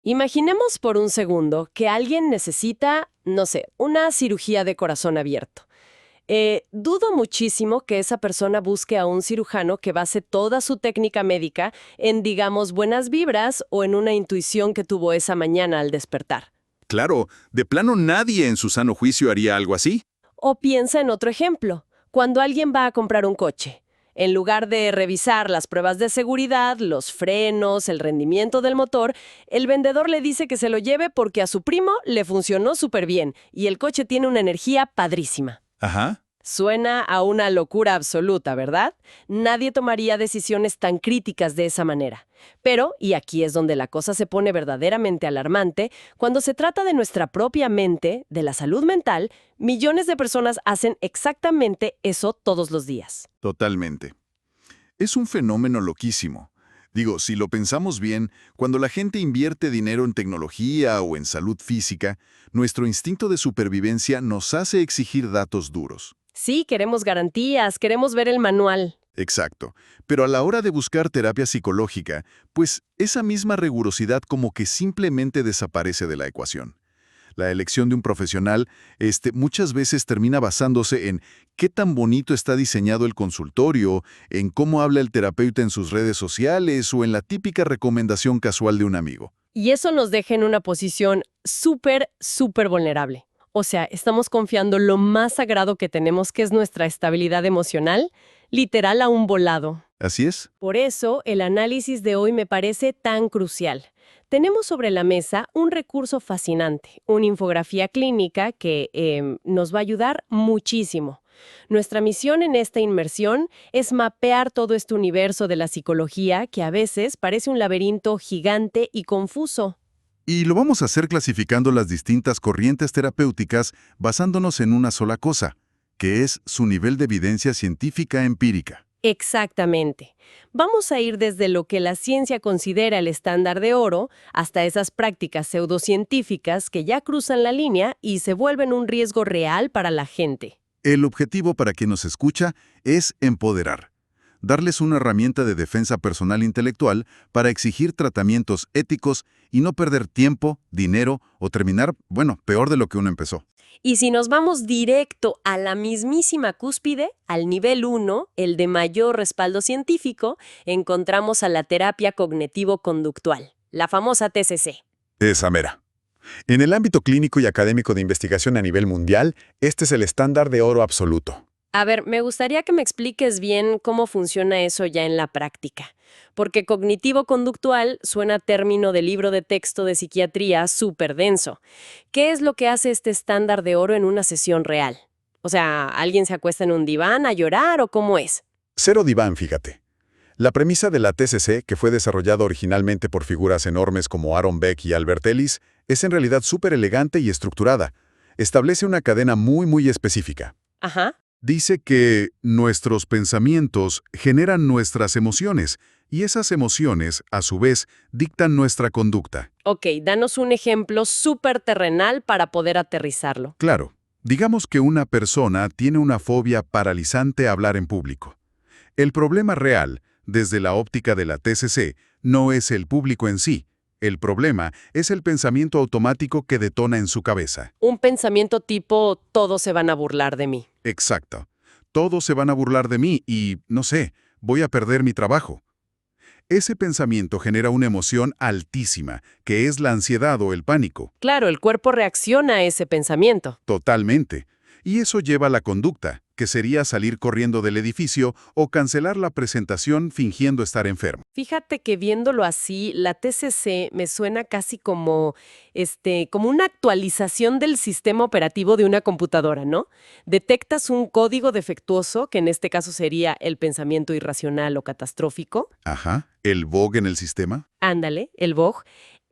Imaginemos por un segundo que alguien necesita, no sé, una cirugía de corazón abierto. Dudo muchísimo que esa persona busque a un cirujano que base toda su técnica médica en, digamos, buenas vibras o en una intuición que tuvo esa mañana al despertar. Claro, de plano nadie en su sano juicio haría algo así. O piensa en otro ejemplo, cuando alguien va a comprar un coche. En lugar de revisar las pruebas de seguridad, los frenos, el rendimiento del motor, el vendedor le dice que se lo lleve porque a su primo le funcionó súper bien y el coche tiene una energía padrísima. Ajá. Suena a una locura absoluta, ¿verdad? Nadie tomaría decisiones tan críticas de esa manera. Pero, y aquí es donde la cosa se pone verdaderamente alarmante, cuando se trata de nuestra propia mente, de la salud mental, millones de personas hacen exactamente eso todos los días. Totalmente. Es un fenómeno loquísimo. Digo, si lo pensamos bien, cuando la gente invierte dinero en tecnología o en salud física, nuestro instinto de supervivencia nos hace exigir datos duros. Sí, queremos garantías, queremos ver el manual. Exacto. Pero a la hora de buscar terapia psicológica, pues esa misma rigurosidad como que simplemente desaparece de la ecuación. La elección de un profesional, muchas veces termina basándose en qué tan bonito está diseñado el consultorio, en cómo habla el terapeuta en sus redes sociales o en la típica recomendación casual de un amigo. Y eso nos deja en una posición súper vulnerable. O sea, estamos confiando lo más sagrado que tenemos, que es nuestra estabilidad emocional, literal a un volado. ¿Así es? Por eso, el análisis de hoy me parece tan crucial. Tenemos sobre la mesa un recurso fascinante, una infografía clínica que nos va a ayudar muchísimo. Nuestra misión en esta inmersión es mapear todo este universo de la psicología que a veces parece un laberinto gigante y confuso. Y lo vamos a hacer clasificando las distintas corrientes terapéuticas basándonos en una sola cosa, que es su nivel de evidencia científica empírica. Exactamente. Vamos a ir desde lo que la ciencia considera el estándar de oro hasta esas prácticas pseudocientíficas que ya cruzan la línea y se vuelven un riesgo real para la gente. El objetivo para quien nos escucha es empoderar, darles una herramienta de defensa personal intelectual para exigir tratamientos éticos y no perder tiempo, dinero o terminar, bueno, peor de lo que uno empezó. Y si nos vamos directo a la mismísima cúspide, al nivel 1, el de mayor respaldo científico, encontramos a la terapia cognitivo-conductual, la famosa TCC. Esa mera. En el ámbito clínico y académico de investigación a nivel mundial, este es el estándar de oro absoluto. A ver, me gustaría que me expliques bien cómo funciona eso ya en la práctica, porque cognitivo-conductual suena a término de libro de texto de psiquiatría súper denso. ¿Qué es lo que hace este estándar de oro en una sesión real? O sea, ¿alguien se acuesta en un diván a llorar o cómo es? Cero diván, fíjate. La premisa de la TCC, que fue desarrollada originalmente por figuras enormes como Aaron Beck y Albert Ellis, es en realidad súper elegante y estructurada. Establece una cadena muy específica. Ajá. Dice que nuestros pensamientos generan nuestras emociones y esas emociones, a su vez, dictan nuestra conducta. Ok, danos un ejemplo súper terrenal para poder aterrizarlo. Claro, digamos que una persona tiene una fobia paralizante a hablar en público. El problema real, desde la óptica de la TCC, no es el público en sí. El problema es el pensamiento automático que detona en su cabeza. Un pensamiento tipo, todos se van a burlar de mí. Exacto. Todos se van a burlar de mí y, no sé, voy a perder mi trabajo. Ese pensamiento genera una emoción altísima, que es la ansiedad o el pánico. Claro, el cuerpo reacciona a ese pensamiento. Totalmente. Y eso lleva a la conducta, que sería salir corriendo del edificio o cancelar la presentación fingiendo estar enfermo. Fíjate que viéndolo así, la TCC me suena casi como una actualización del sistema operativo de una computadora, ¿no? Detectas un código defectuoso, que en este caso sería el pensamiento irracional o catastrófico. Ajá. ¿El bug en el sistema? Ándale, el bug.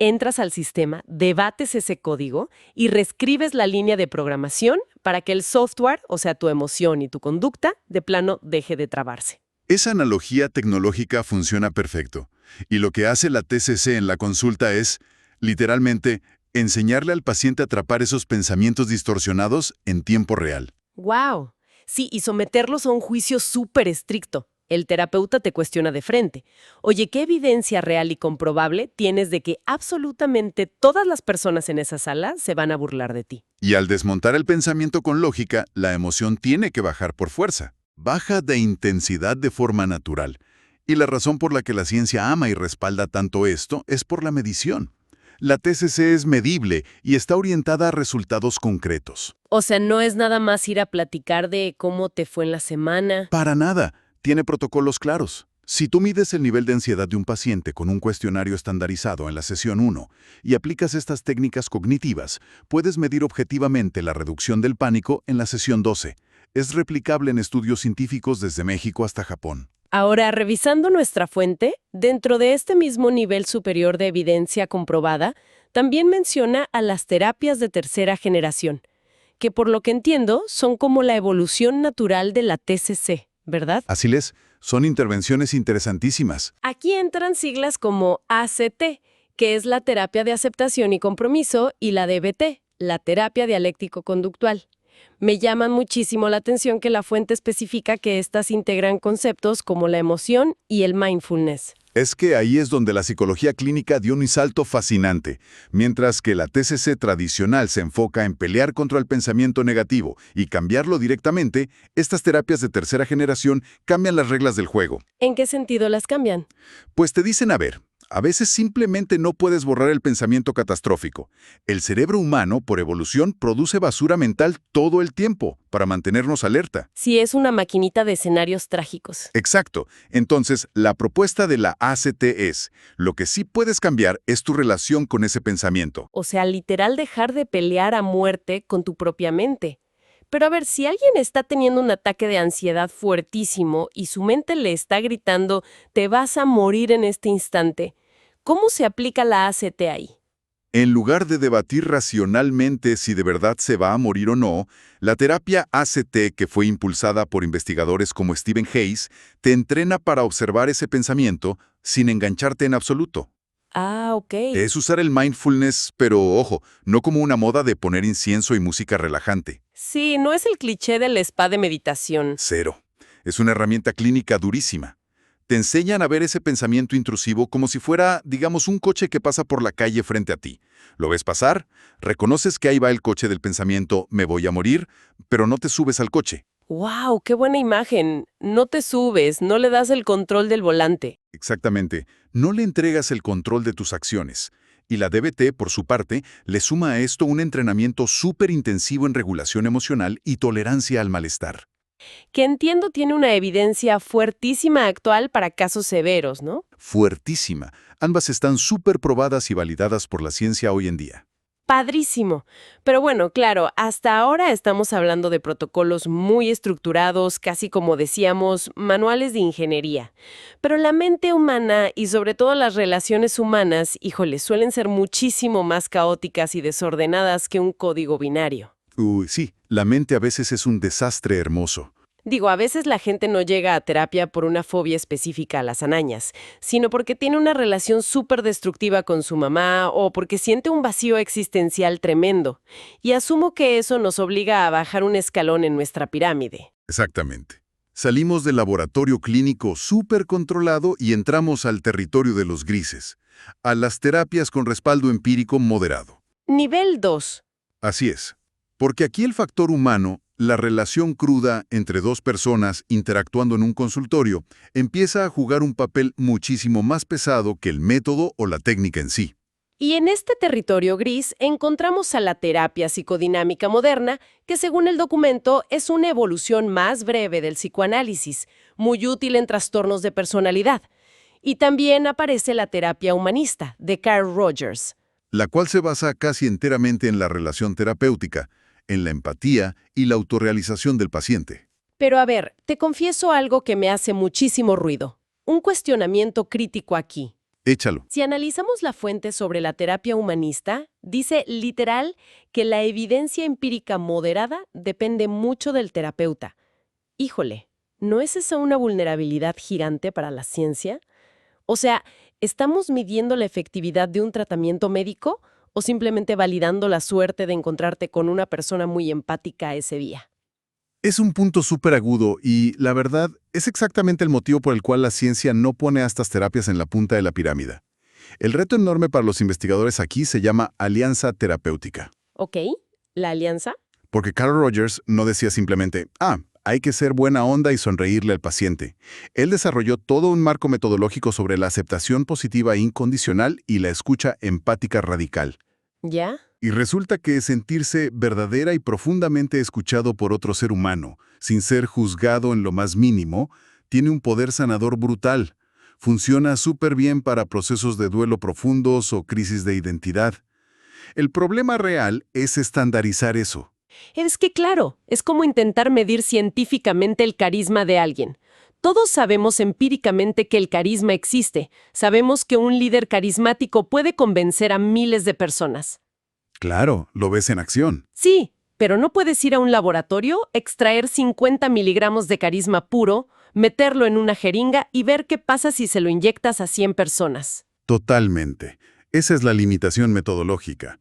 Entras al sistema, debates ese código y reescribes la línea de programación para que el software, o sea, tu emoción y tu conducta, de plano deje de trabarse. Esa analogía tecnológica funciona perfecto. Y lo que hace la TCC en la consulta es, literalmente, enseñarle al paciente a atrapar esos pensamientos distorsionados en tiempo real. ¡Wow! Sí, y someterlos a un juicio súper estricto. El terapeuta te cuestiona de frente. Oye, ¿qué evidencia real y comprobable tienes de que absolutamente todas las personas en esa sala se van a burlar de ti? Y al desmontar el pensamiento con lógica, la emoción tiene que bajar por fuerza. Baja de intensidad de forma natural. Y la razón por la que la ciencia ama y respalda tanto esto es por la medición. La TCC es medible y está orientada a resultados concretos. O sea, no es nada más ir a platicar de cómo te fue en la semana. Para nada. Tiene protocolos claros. Si tú mides el nivel de ansiedad de un paciente con un cuestionario estandarizado en la sesión 1 y aplicas estas técnicas cognitivas, puedes medir objetivamente la reducción del pánico en la sesión 12. Es replicable en estudios científicos desde México hasta Japón. Ahora, revisando nuestra fuente, dentro de este mismo nivel superior de evidencia comprobada, también menciona a las terapias de tercera generación, que por lo que entiendo son como la evolución natural de la TCC, ¿verdad? Así es, son intervenciones interesantísimas. Aquí entran siglas como ACT, que es la terapia de aceptación y compromiso, y la DBT, la terapia dialéctico-conductual. Me llaman muchísimo la atención que la fuente especifica que estas integran conceptos como la emoción y el mindfulness. Es que ahí es donde la psicología clínica dio un salto fascinante. Mientras que la TCC tradicional se enfoca en pelear contra el pensamiento negativo y cambiarlo directamente, estas terapias de tercera generación cambian las reglas del juego. ¿En qué sentido las cambian? Pues te dicen, a veces simplemente no puedes borrar el pensamiento catastrófico. El cerebro humano, por evolución, produce basura mental todo el tiempo para mantenernos alerta. Si es una maquinita de escenarios trágicos. Exacto. Entonces, la propuesta de la ACT es, lo que sí puedes cambiar es tu relación con ese pensamiento. O sea, literal dejar de pelear a muerte con tu propia mente. Pero a ver, si alguien está teniendo un ataque de ansiedad fuertísimo y su mente le está gritando, te vas a morir en este instante, ¿cómo se aplica la ACT ahí? En lugar de debatir racionalmente si de verdad se va a morir o no, la terapia ACT, que fue impulsada por investigadores como Stephen Hayes, te entrena para observar ese pensamiento sin engancharte en absoluto. Ah, ok. Es usar el mindfulness, pero ojo, no como una moda de poner incienso y música relajante. Sí, no es el cliché del spa de meditación. Cero. Es una herramienta clínica durísima. Te enseñan a ver ese pensamiento intrusivo como si fuera, digamos, un coche que pasa por la calle frente a ti. Lo ves pasar, reconoces que ahí va el coche del pensamiento, me voy a morir, pero no te subes al coche. ¡Wow! ¡Qué buena imagen! No te subes, no le das el control del volante. Exactamente. No le entregas el control de tus acciones. Y la DBT, por su parte, le suma a esto un entrenamiento súper intensivo en regulación emocional y tolerancia al malestar. Que entiendo tiene una evidencia fuertísima actual para casos severos, ¿no? Fuertísima. Ambas están súper probadas y validadas por la ciencia hoy en día. Padrísimo. Pero bueno, claro, hasta ahora estamos hablando de protocolos muy estructurados, casi como decíamos, manuales de ingeniería. Pero la mente humana y sobre todo las relaciones humanas, híjole, suelen ser muchísimo más caóticas y desordenadas que un código binario. Uy, sí, la mente a veces es un desastre hermoso. Digo, a veces la gente no llega a terapia por una fobia específica a las arañas, sino porque tiene una relación súper destructiva con su mamá o porque siente un vacío existencial tremendo. Y asumo que eso nos obliga a bajar un escalón en nuestra pirámide. Exactamente. Salimos del laboratorio clínico súper controlado y entramos al territorio de los grises, a las terapias con respaldo empírico moderado. Nivel 2. Así es. Porque aquí el factor humano, la relación cruda entre dos personas interactuando en un consultorio, empieza a jugar un papel muchísimo más pesado que el método o la técnica en sí. Y en este territorio gris encontramos a la terapia psicodinámica moderna, que según el documento es una evolución más breve del psicoanálisis, muy útil en trastornos de personalidad. Y también aparece la terapia humanista, de Carl Rogers. La cual se basa casi enteramente en la relación terapéutica, en la empatía y la autorrealización del paciente. Pero a ver, te confieso algo que me hace muchísimo ruido. Un cuestionamiento crítico aquí. Échalo. Si analizamos la fuente sobre la terapia humanista, dice literal que la evidencia empírica moderada depende mucho del terapeuta. Híjole, ¿no es esa una vulnerabilidad gigante para la ciencia? O sea, ¿estamos midiendo la efectividad de un tratamiento médico o simplemente validando la suerte de encontrarte con una persona muy empática ese día? Es un punto súper agudo y, la verdad, es exactamente el motivo por el cual la ciencia no pone a estas terapias en la punta de la pirámide. El reto enorme para los investigadores aquí se llama alianza terapéutica. ¿Ok? ¿La alianza? Porque Carl Rogers no decía simplemente, hay que ser buena onda y sonreírle al paciente. Él desarrolló todo un marco metodológico sobre la aceptación positiva e incondicional y la escucha empática radical. ¿Ya? Y resulta que sentirse verdadera y profundamente escuchado por otro ser humano, sin ser juzgado en lo más mínimo, tiene un poder sanador brutal. Funciona súper bien para procesos de duelo profundos o crisis de identidad. El problema real es estandarizar eso. Es que claro, es como intentar medir científicamente el carisma de alguien. Todos sabemos empíricamente que el carisma existe. Sabemos que un líder carismático puede convencer a miles de personas. Claro, lo ves en acción. Sí, pero no puedes ir a un laboratorio, extraer 50 miligramos de carisma puro, meterlo en una jeringa y ver qué pasa si se lo inyectas a 100 personas. Totalmente. Esa es la limitación metodológica.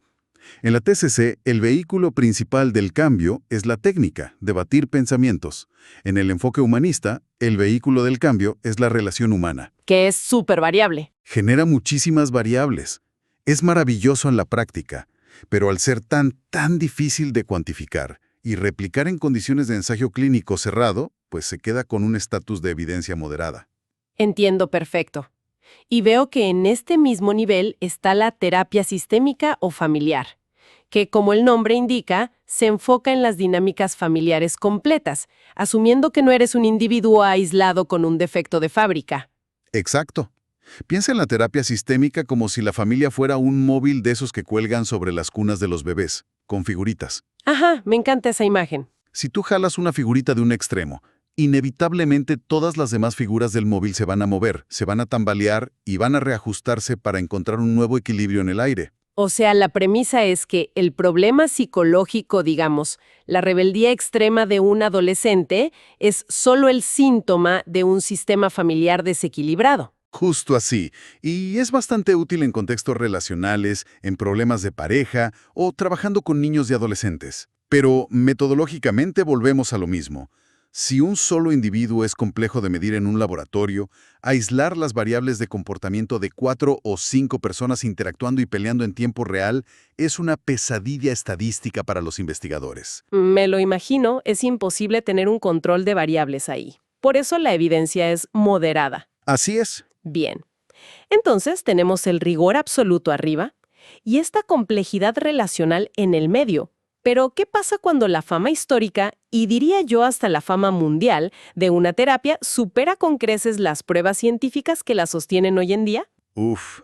En la TCC, el vehículo principal del cambio es la técnica, debatir pensamientos. En el enfoque humanista, el vehículo del cambio es la relación humana. Que es súper variable. Genera muchísimas variables. Es maravilloso en la práctica, pero al ser tan difícil de cuantificar y replicar en condiciones de ensayo clínico cerrado, pues se queda con un estatus de evidencia moderada. Entiendo perfecto. Y veo que en este mismo nivel está la terapia sistémica o familiar, que, como el nombre indica, se enfoca en las dinámicas familiares completas, asumiendo que no eres un individuo aislado con un defecto de fábrica. Exacto. Piensa en la terapia sistémica como si la familia fuera un móvil de esos que cuelgan sobre las cunas de los bebés, con figuritas. Ajá, me encanta esa imagen. Si tú jalas una figurita de un extremo, inevitablemente todas las demás figuras del móvil se van a mover, se van a tambalear y van a reajustarse para encontrar un nuevo equilibrio en el aire. O sea, la premisa es que el problema psicológico, digamos, la rebeldía extrema de un adolescente, es solo el síntoma de un sistema familiar desequilibrado. Justo así, y es bastante útil en contextos relacionales, en problemas de pareja o trabajando con niños y adolescentes. Pero metodológicamente volvemos a lo mismo. Si un solo individuo es complejo de medir en un laboratorio, aislar las variables de comportamiento de 4 o 5 personas interactuando y peleando en tiempo real es una pesadilla estadística para los investigadores. Me lo imagino, es imposible tener un control de variables ahí. Por eso la evidencia es moderada. Así es. Bien. Entonces tenemos el rigor absoluto arriba y esta complejidad relacional en el medio. Pero, ¿qué pasa cuando la fama histórica, y diría yo hasta la fama mundial, de una terapia supera con creces las pruebas científicas que la sostienen hoy en día?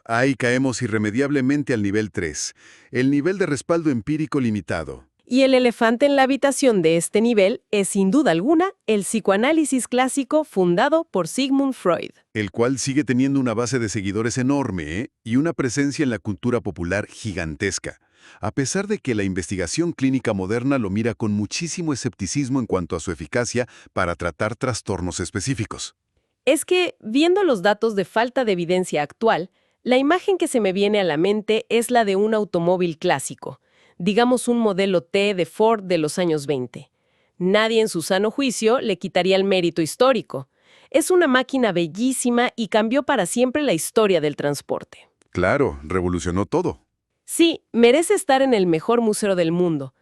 Ahí caemos irremediablemente al nivel 3, el nivel de respaldo empírico limitado. Y el elefante en la habitación de este nivel es, sin duda alguna, el psicoanálisis clásico fundado por Sigmund Freud. El cual sigue teniendo una base de seguidores enorme, y una presencia en la cultura popular gigantesca, a pesar de que la investigación clínica moderna lo mira con muchísimo escepticismo en cuanto a su eficacia para tratar trastornos específicos. Es que, viendo los datos de falta de evidencia actual, la imagen que se me viene a la mente es la de un automóvil clásico, digamos un modelo T de Ford de los años 20. Nadie en su sano juicio le quitaría el mérito histórico. Es una máquina bellísima y cambió para siempre la historia del transporte. Claro, revolucionó todo. Sí, merece estar en el mejor museo del mundo.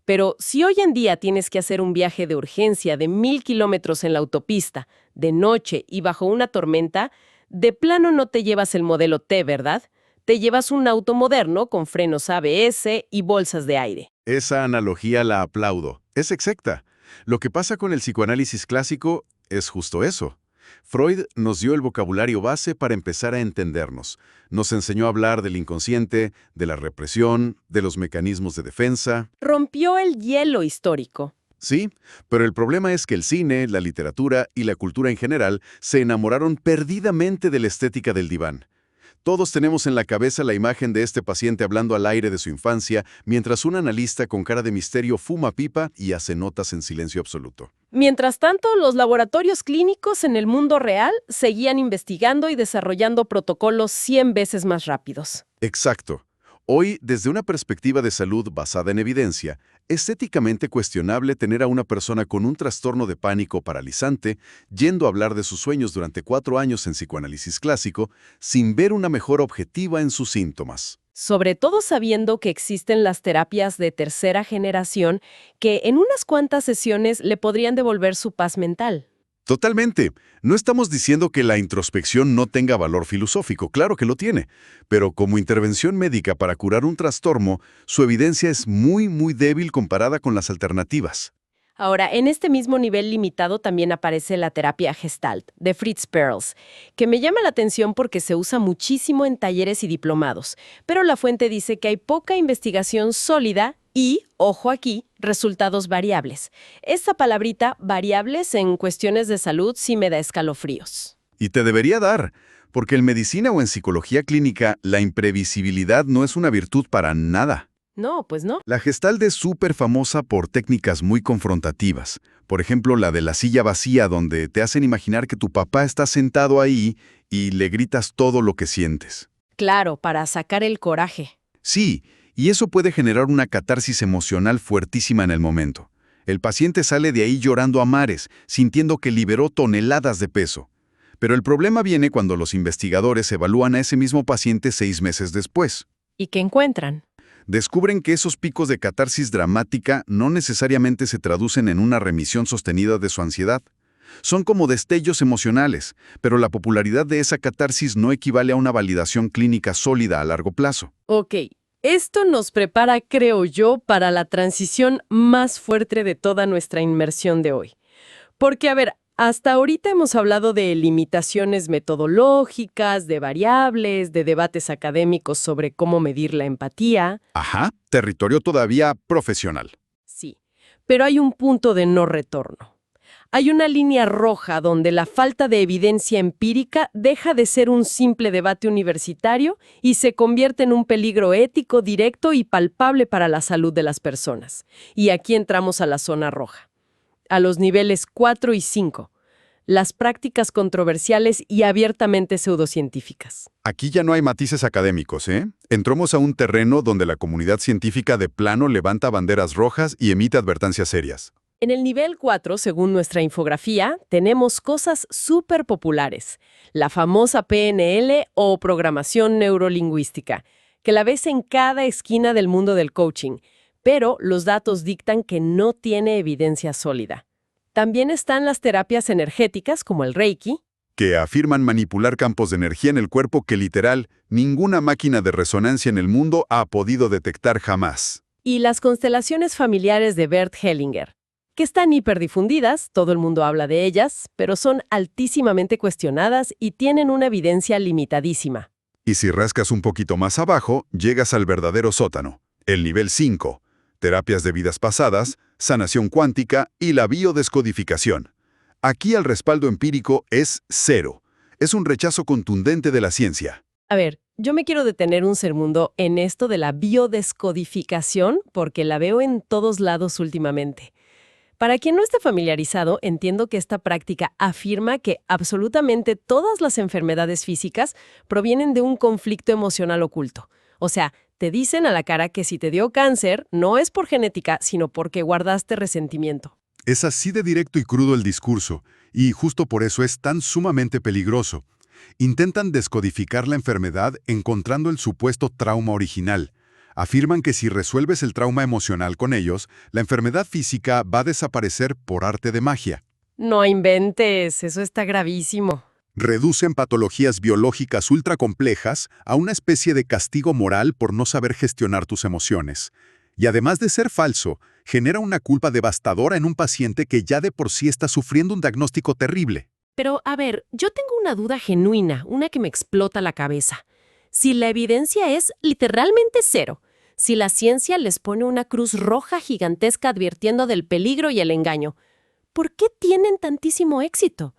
Pero si hoy en día tienes que hacer un viaje de urgencia de 1000 kilómetros en la autopista, de noche y bajo una tormenta, de plano no te llevas el modelo T, ¿verdad? Te llevas un auto moderno con frenos ABS y bolsas de aire. Esa analogía la aplaudo. Es exacta. Lo que pasa con el psicoanálisis clásico es justo eso. Freud nos dio el vocabulario base para empezar a entendernos. Nos enseñó a hablar del inconsciente, de la represión, de los mecanismos de defensa. Rompió el hielo histórico. Sí, pero el problema es que el cine, la literatura y la cultura en general se enamoraron perdidamente de la estética del diván. Todos tenemos en la cabeza la imagen de este paciente hablando al aire de su infancia, mientras un analista con cara de misterio fuma pipa y hace notas en silencio absoluto. Mientras tanto, los laboratorios clínicos en el mundo real seguían investigando y desarrollando protocolos 100 veces más rápidos. Exacto. Hoy, desde una perspectiva de salud basada en evidencia, es éticamente cuestionable tener a una persona con un trastorno de pánico paralizante yendo a hablar de sus sueños durante 4 años en psicoanálisis clásico sin ver una mejora objetiva en sus síntomas. Sobre todo sabiendo que existen las terapias de tercera generación que en unas cuantas sesiones le podrían devolver su paz mental. Totalmente. No estamos diciendo que la introspección no tenga valor filosófico, claro que lo tiene, pero como intervención médica para curar un trastorno, su evidencia es muy débil comparada con las alternativas. Ahora, en este mismo nivel limitado también aparece la terapia Gestalt, de Fritz Perls, que me llama la atención porque se usa muchísimo en talleres y diplomados, pero la fuente dice que hay poca investigación sólida y, ojo aquí, resultados variables. Esta palabrita, variables en cuestiones de salud, sí me da escalofríos. Y te debería dar, porque en medicina o en psicología clínica, la imprevisibilidad no es una virtud para nada. No, pues no. La Gestalt es súper famosa por técnicas muy confrontativas. Por ejemplo, la de la silla vacía, donde te hacen imaginar que tu papá está sentado ahí y le gritas todo lo que sientes. Claro, para sacar el coraje. Sí, y eso puede generar una catarsis emocional fuertísima en el momento. El paciente sale de ahí llorando a mares, sintiendo que liberó toneladas de peso. Pero el problema viene cuando los investigadores evalúan a ese mismo paciente 6 meses después. ¿Y qué encuentran? Descubren que esos picos de catarsis dramática no necesariamente se traducen en una remisión sostenida de su ansiedad. Son como destellos emocionales, pero la popularidad de esa catarsis no equivale a una validación clínica sólida a largo plazo. Ok, esto nos prepara, creo yo, para la transición más fuerte de toda nuestra inmersión de hoy. Porque, a ver, hasta ahorita hemos hablado de limitaciones metodológicas, de variables, de debates académicos sobre cómo medir la empatía. Ajá, territorio todavía profesional. Sí, pero hay un punto de no retorno. Hay una línea roja donde la falta de evidencia empírica deja de ser un simple debate universitario y se convierte en un peligro ético directo y palpable para la salud de las personas. Y aquí entramos a la zona roja, a los niveles 4 y 5, las prácticas controversiales y abiertamente pseudocientíficas. Aquí ya no hay matices académicos, ¿eh? Entramos a un terreno donde la comunidad científica de plano levanta banderas rojas y emite advertencias serias. En el nivel 4, según nuestra infografía, tenemos cosas súper populares. La famosa PNL o programación neurolingüística, que la ves en cada esquina del mundo del coaching, pero los datos dictan que no tiene evidencia sólida. También están las terapias energéticas, como el Reiki, Que afirman manipular campos de energía en el cuerpo que literal ninguna máquina de resonancia en el mundo ha podido detectar jamás. y las constelaciones familiares de Bert Hellinger, que están hiperdifundidas, todo el mundo habla de ellas, pero son altísimamente cuestionadas y tienen una evidencia limitadísima. Y si rascas un poquito más abajo, llegas al verdadero sótano, el nivel 5, terapias de vidas pasadas, sanación cuántica y la biodescodificación. Aquí el respaldo empírico es cero. Es un rechazo contundente de la ciencia. A ver, yo me quiero detener un segundo en esto de la biodescodificación porque la veo en todos lados últimamente. Para quien no esté familiarizado, entiendo que esta práctica afirma que absolutamente todas las enfermedades físicas provienen de un conflicto emocional oculto. O sea, te dicen a la cara que si te dio cáncer, no es por genética, sino porque guardaste resentimiento. Es así de directo y crudo el discurso, y justo por eso es tan sumamente peligroso. Intentan descodificar la enfermedad encontrando el supuesto trauma original. Afirman que si resuelves el trauma emocional con ellos, la enfermedad física va a desaparecer por arte de magia. No inventes, eso está gravísimo. Reducen patologías biológicas ultracomplejas a una especie de castigo moral por no saber gestionar tus emociones. Y además de ser falso, genera una culpa devastadora en un paciente que ya de por sí está sufriendo un diagnóstico terrible. Pero, a ver, yo tengo una duda genuina, una que me explota la cabeza. Si la evidencia es literalmente cero, si la ciencia les pone una cruz roja gigantesca advirtiendo del peligro y el engaño, ¿por qué tienen tantísimo éxito?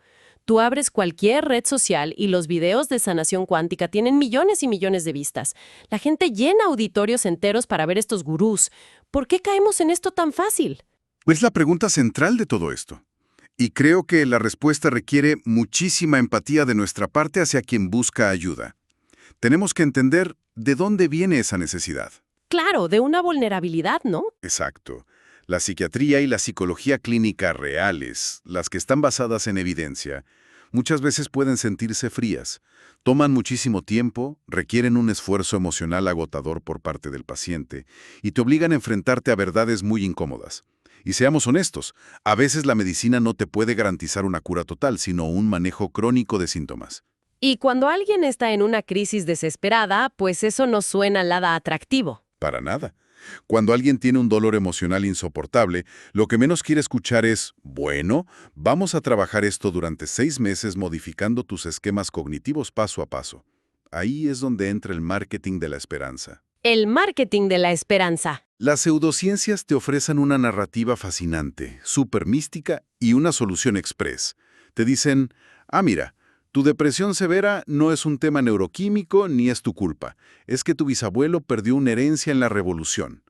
Tú abres cualquier red social y los videos de sanación cuántica tienen millones y millones de vistas. La gente llena auditorios enteros para ver estos gurús. ¿Por qué caemos en esto tan fácil? Es la pregunta central de todo esto. Y creo que la respuesta requiere muchísima empatía de nuestra parte hacia quien busca ayuda. Tenemos que entender ¿de dónde viene esa necesidad? Claro, de una vulnerabilidad, ¿no? Exacto. La psiquiatría y la psicología clínica reales, las que están basadas en evidencia, muchas veces pueden sentirse frías. Toman muchísimo tiempo, requieren un esfuerzo emocional agotador por parte del paciente y te obligan a enfrentarte a verdades muy incómodas. Y seamos honestos, a veces la medicina no te puede garantizar una cura total, sino un manejo crónico de síntomas. Y cuando alguien está en una crisis desesperada, pues eso no suena nada atractivo. Para nada. Cuando alguien tiene un dolor emocional insoportable, lo que menos quiere escuchar es, bueno, vamos a trabajar esto durante 6 meses modificando tus esquemas cognitivos paso a paso. Ahí es donde entra el marketing de la esperanza. El marketing de la esperanza. Las pseudociencias te ofrecen una narrativa fascinante, súper mística y una solución express. Te dicen, mira, tu depresión severa no es un tema neuroquímico ni es tu culpa. Es que tu bisabuelo perdió una herencia en la revolución.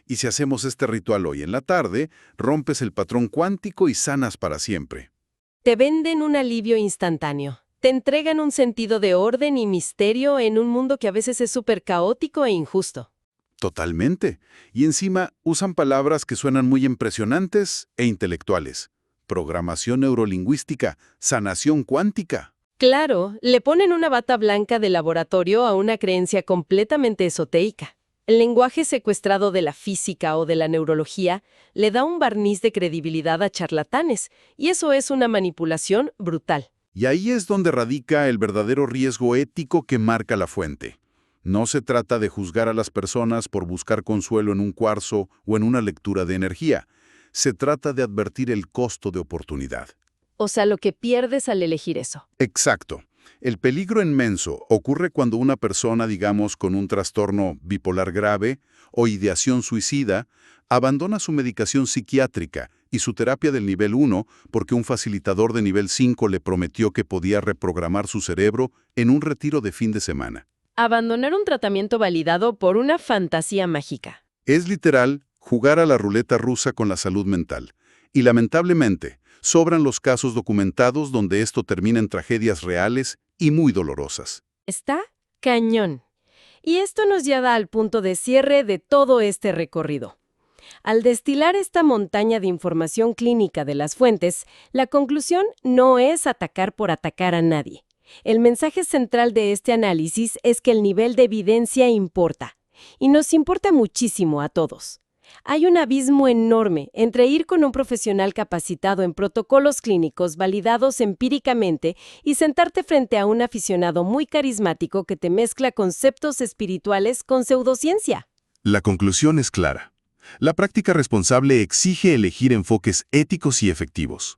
Y si hacemos este ritual hoy en la tarde, rompes el patrón cuántico y sanas para siempre. Te venden un alivio instantáneo. Te entregan un sentido de orden y misterio en un mundo que a veces es súper caótico e injusto. Totalmente. Y encima usan palabras que suenan muy impresionantes e intelectuales. Programación neurolingüística, sanación cuántica. Claro, le ponen una bata blanca de laboratorio a una creencia completamente esotérica. El lenguaje secuestrado de la física o de la neurología le da un barniz de credibilidad a charlatanes, y eso es una manipulación brutal. Y ahí es donde radica el verdadero riesgo ético que marca la fuente. No se trata de juzgar a las personas por buscar consuelo en un cuarzo o en una lectura de energía. Se trata de advertir el costo de oportunidad. O sea, lo que pierdes al elegir eso. Exacto. El peligro inmenso ocurre cuando una persona, digamos, con un trastorno bipolar grave o ideación suicida, abandona su medicación psiquiátrica y su terapia del nivel 1 porque un facilitador de nivel 5 le prometió que podía reprogramar su cerebro en un retiro de fin de semana. Abandonar un tratamiento validado por una fantasía mágica. Es literal jugar a la ruleta rusa con la salud mental. Y lamentablemente, sobran los casos documentados donde esto termina en tragedias reales y muy dolorosas. Está cañón. Y esto nos lleva al punto de cierre de todo este recorrido. Al destilar esta montaña de información clínica de las fuentes, la conclusión no es atacar por atacar a nadie. El mensaje central de este análisis es que el nivel de evidencia importa, y nos importa muchísimo a todos. Hay un abismo enorme entre ir con un profesional capacitado en protocolos clínicos validados empíricamente y sentarte frente a un aficionado muy carismático que te mezcla conceptos espirituales con pseudociencia. La conclusión es clara. La práctica responsable exige elegir enfoques éticos y efectivos.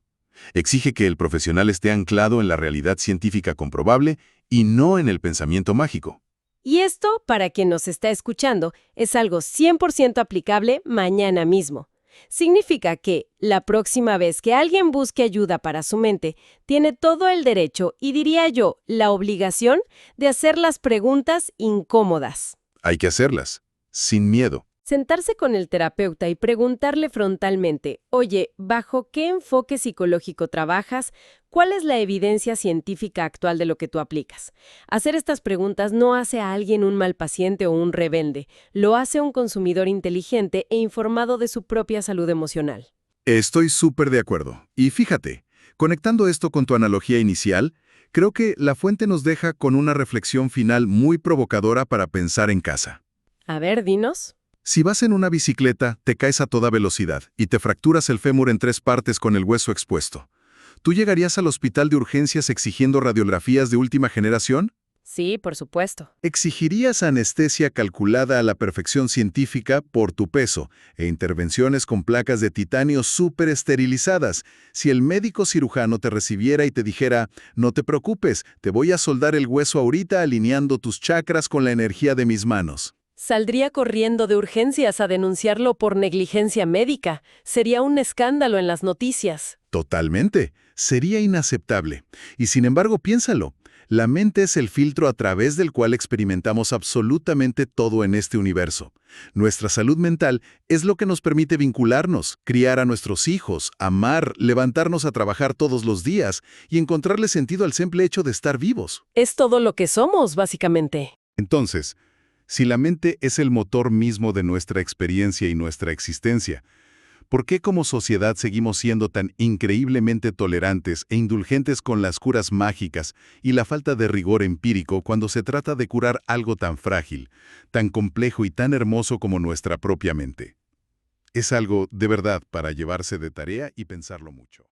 Exige que el profesional esté anclado en la realidad científica comprobable y no en el pensamiento mágico. Y esto, para quien nos está escuchando, es algo 100% aplicable mañana mismo. Significa que, la próxima vez que alguien busque ayuda para su mente, tiene todo el derecho y, diría yo, la obligación de hacer las preguntas incómodas. Hay que hacerlas, sin miedo. Sentarse con el terapeuta y preguntarle frontalmente, oye, ¿bajo qué enfoque psicológico trabajas? ¿Cuál es la evidencia científica actual de lo que tú aplicas? Hacer estas preguntas no hace a alguien un mal paciente o un rebelde, lo hace un consumidor inteligente e informado de su propia salud emocional. Estoy súper de acuerdo. Y fíjate, conectando esto con tu analogía inicial, creo que la fuente nos deja con una reflexión final muy provocadora para pensar en casa. A ver, dinos. Si vas en una bicicleta, te caes a toda velocidad y te fracturas el fémur en 3 partes con el hueso expuesto. ¿Tú llegarías al hospital de urgencias exigiendo radiografías de última generación? Sí, por supuesto. ¿Exigirías anestesia calculada a la perfección científica por tu peso e intervenciones con placas de titanio súper esterilizadas si el médico cirujano te recibiera y te dijera, no te preocupes, te voy a soldar el hueso ahorita alineando tus chakras con la energía de mis manos? Saldría corriendo de urgencias a denunciarlo por negligencia médica. Sería un escándalo en las noticias. Totalmente. Sería inaceptable. Y sin embargo, piénsalo. La mente es el filtro a través del cual experimentamos absolutamente todo en este universo. Nuestra salud mental es lo que nos permite vincularnos, criar a nuestros hijos, amar, levantarnos a trabajar todos los días y encontrarle sentido al simple hecho de estar vivos. Es todo lo que somos, básicamente. Entonces, Si la mente es el motor mismo de nuestra experiencia y nuestra existencia, ¿por qué como sociedad seguimos siendo tan increíblemente tolerantes e indulgentes con las curas mágicas y la falta de rigor empírico cuando se trata de curar algo tan frágil, tan complejo y tan hermoso como nuestra propia mente? Es algo, de verdad, para llevarse de tarea y pensarlo mucho.